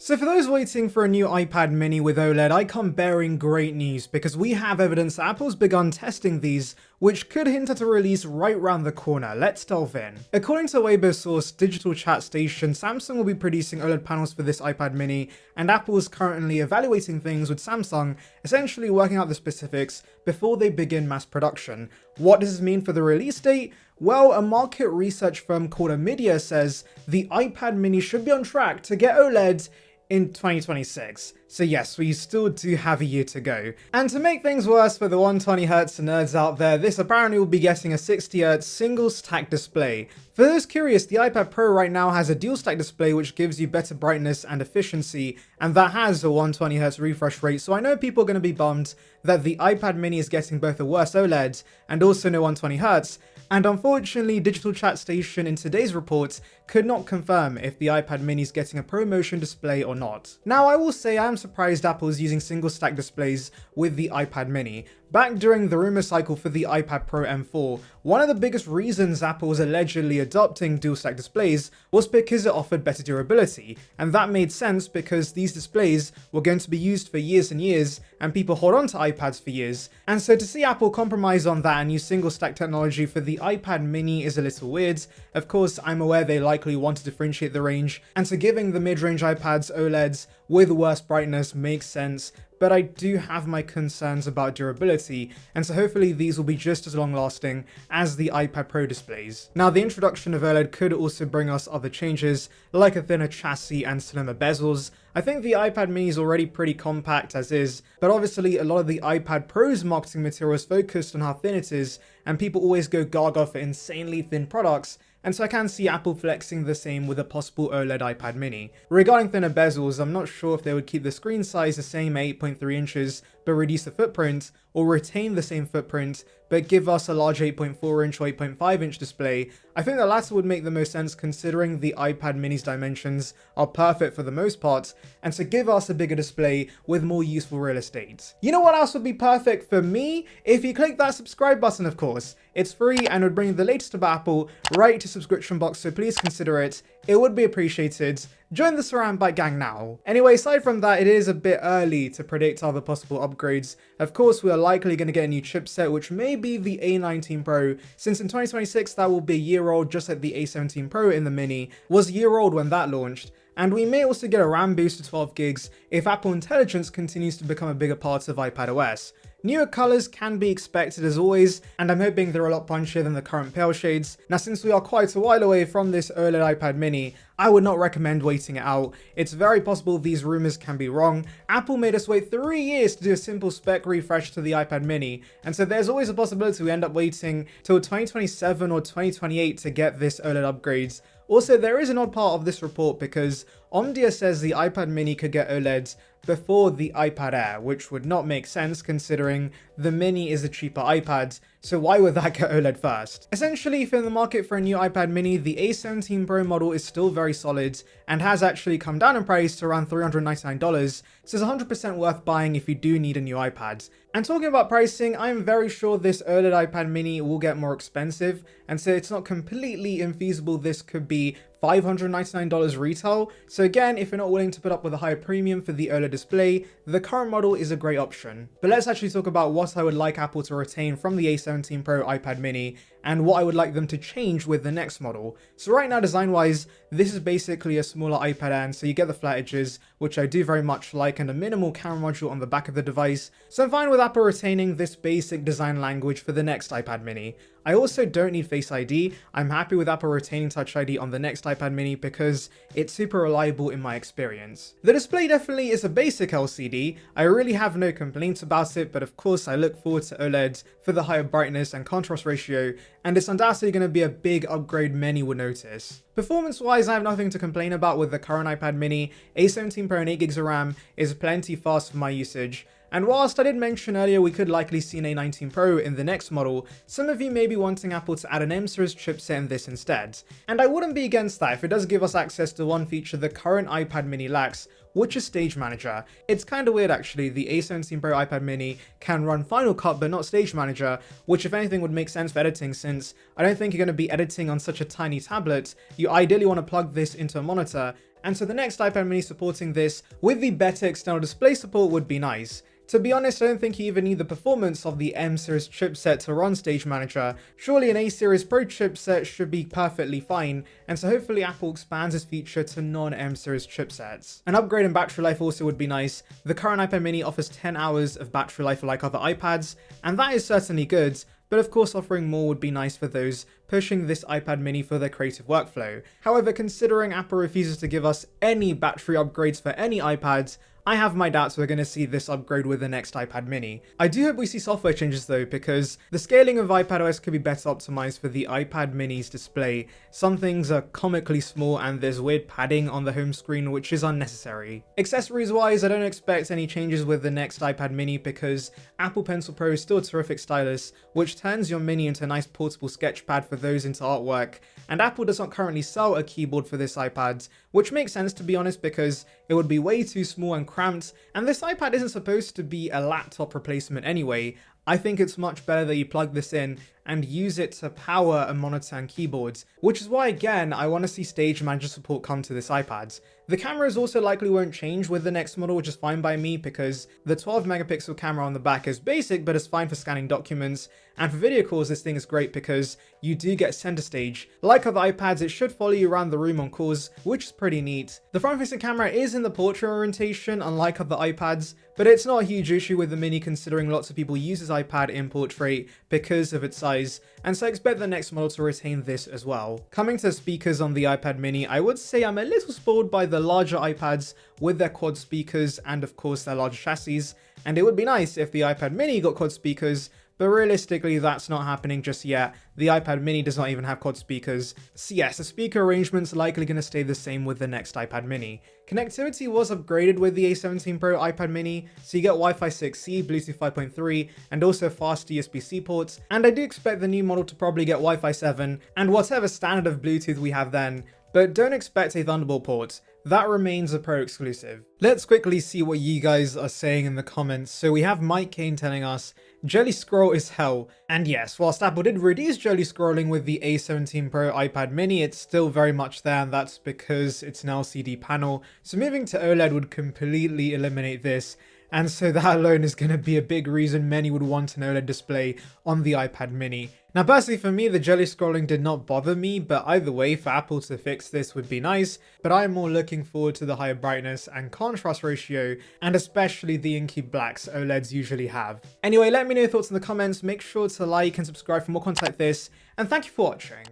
So for those waiting for a new iPad mini with OLED, I come bearing great news because we have evidence that Apple's begun testing these, which could hint at a release right round the corner. Let's delve in. According to Weibo source Digital Chat Station, Samsung will be producing OLED panels for this iPad mini, and Apple is currently evaluating things with Samsung, essentially working out the specifics before they begin mass production. What does this mean for the release date? Well, a market research firm called Amidia says the iPad mini should be on track to get OLED in 2026. So yes, we still do have a year to go. And to make things worse for the 120Hz nerds out there, this apparently will be getting a 60Hz single stack display. For those curious, the iPad Pro right now has a dual stack display which gives you better brightness and efficiency, and that has a 120Hz refresh rate, so I know people are going to be bummed that the iPad mini is getting both a worse OLED and also no 120Hz, and unfortunately Digital Chat Station in today's report could not confirm if the iPad mini is getting a ProMotion display or not. Now I will say I am surprised Apple is using single stack displays with the iPad mini. Back during the rumor cycle for the iPad Pro M4, one of the biggest reasons Apple was allegedly adopting dual stack displays was because it offered better durability, and that made sense because these displays were going to be used for years and years, and people hold on to iPads for years. And so to see Apple compromise on that and use single stack technology for the iPad mini is a little weird. Of course, I'm aware they likely want to differentiate the range, and so giving the mid-range iPads OLEDs with worse brightness makes sense, but I do have my concerns about durability, and so hopefully these will be just as long lasting as the iPad Pro displays. Now the introduction of OLED could also bring us other changes, like a thinner chassis and slimmer bezels. I think the iPad mini is already pretty compact as is, but obviously a lot of the iPad Pro's marketing material is focused on how thin it is, and people always go gaga for insanely thin products, and so I can see Apple flexing the same with a possible OLED iPad mini. Regarding thinner bezels, I'm not sure if they would keep the screen size the same at 8.3 inches but reduce the footprint, or retain the same footprint but give us a large 8.4 inch or 8.5 inch display. I think the latter would make the most sense considering the iPad mini's dimensions are perfect for the most part, and to give us a bigger display with more useful real estate. You know what else would be perfect for me? If you click that subscribe button, of course. It's free and would bring the latest about Apple right to subscription box, so please consider it. It would be appreciated. Join the saranbyte gang now. Anyway, aside from that, it is a bit early to predict other possible upgrades. Of course, we are likely going to get a new chipset, which may be the A19 Pro, since in 2026 that will be a year old, just like the A17 Pro in the Mini was a year old when that launched. And we may also get a RAM boost to 12 gigs if Apple Intelligence continues to become a bigger part of iPadOS. Newer colours can be expected as always, and I'm hoping they're a lot punchier than the current pale shades. Now since we are quite a while away from this OLED iPad mini, I would not recommend waiting it out. It's very possible these rumours can be wrong. Apple made us wait 3 years to do a simple spec refresh to the iPad mini, and so there's always a possibility we end up waiting till 2027 or 2028 to get this OLED upgrades. Also, there is an odd part of this report because Omdia says the iPad mini could get OLEDs before the iPad Air, which would not make sense considering the mini is a cheaper iPad, so why would that get OLED first? Essentially, if you're in the market for a new iPad mini, the A17 Pro model is still very solid and has actually come down in price to around $399, so it's 100% worth buying if you do need a new iPad. And talking about pricing, I'm very sure this OLED iPad mini will get more expensive, and so it's not completely infeasible this could be $599 retail. So again, if you're not willing to put up with a higher premium for the OLED display, the current model is a great option. But let's actually talk about what I would like Apple to retain from the A17 Pro iPad mini and what I would like them to change with the next model. So right now, design-wise, this is basically a smaller iPad Air, and so you get the flat edges, which I do very much like, and a minimal camera module on the back of the device. So I'm fine with Apple retaining this basic design language for the next iPad mini. I also don't need Face ID. I'm happy with Apple retaining Touch ID on the next iPad mini because it's super reliable in my experience. The display definitely is a basic LCD. I really have no complaints about it, but of course I look forward to OLED for the higher brightness and contrast ratio, and it's undoubtedly going to be a big upgrade many will notice. Performance-wise, I have nothing to complain about with the current iPad mini. A17 Pro and 8GB of RAM is plenty fast for my usage. And whilst I did mention earlier we could likely see an A19 Pro in the next model, some of you may be wanting Apple to add an M-series chipset in this instead. And I wouldn't be against that if it does give us access to one feature the current iPad mini lacks, which is Stage Manager. It's kinda weird actually, the A17 Pro iPad mini can run Final Cut but not Stage Manager, which if anything would make sense for editing since I don't think you're going to be editing on such a tiny tablet. You ideally want to plug this into a monitor, and so the next iPad mini supporting this with the better external display support would be nice. To be honest, I don't think you even need the performance of the M series chipset to run Stage Manager. Surely an A series Pro chipset should be perfectly fine, and so hopefully Apple expands this feature to non-M series chipsets. An upgrade in battery life also would be nice. The current iPad mini offers 10 hours of battery life like other iPads, and that is certainly good, but of course offering more would be nice for those pushing this iPad mini for their creative workflow. However, considering Apple refuses to give us any battery upgrades for any iPads, I have my doubts we're going to see this upgrade with the next iPad mini. I do hope we see software changes though, because the scaling of iPadOS could be better optimized for the iPad mini's display. Some things are comically small and there's weird padding on the home screen which is unnecessary. Accessories wise, I don't expect any changes with the next iPad mini because Apple Pencil Pro is still a terrific stylus, which turns your mini into a nice portable sketchpad for those into artwork, and Apple does not currently sell a keyboard for this iPad, which makes sense to be honest because it would be way too small and cramped, and this iPad isn't supposed to be a laptop replacement anyway. I think it's much better that you plug this in and use it to power a monitor and keyboards, which is why again I want to see Stage Manager support come to this iPad. The cameras also likely won't change with the next model, which is fine by me because the 12 megapixel camera on the back is basic but is fine for scanning documents, and for video calls this thing is great because you do get center stage. Like other iPads, it should follow you around the room on calls, which is pretty neat. The front facing camera is in the portrait orientation unlike other iPads, but it's not a huge issue with the mini considering lots of people use this iPad in portrait because of its size, and so I expect the next model to retain this as well. Coming to speakers on the iPad mini, I would say I'm a little spoiled by the larger iPads with their quad speakers and of course their larger chassis, and it would be nice if the iPad mini got quad speakers, but realistically that's not happening just yet. The iPad mini does not even have quad speakers, so yes, the speaker arrangement's likely going to stay the same with the next iPad mini. Connectivity was upgraded with the A17 Pro iPad mini, so you get Wi-Fi 6E, Bluetooth 5.3, and also fast USB-C ports, and I do expect the new model to probably get Wi-Fi 7, and whatever standard of Bluetooth we have then, but don't expect a Thunderbolt port. That remains a Pro exclusive. Let's quickly see what you guys are saying in the comments. So we have Mike Kane telling us, Jelly Scroll is hell. And yes, whilst Apple did reduce jelly scrolling with the A17 Pro iPad mini, it's still very much there, and that's because it's an LCD panel. So moving to OLED would completely eliminate this. And so that alone is going to be a big reason many would want an OLED display on the iPad mini. Now personally for me, the jelly scrolling did not bother me, but either way for Apple to fix this would be nice, but I'm more looking forward to the higher brightness and contrast ratio, and especially the inky blacks OLEDs usually have. Anyway, let me know your thoughts in the comments, make sure to like and subscribe for more content like this, and thank you for watching.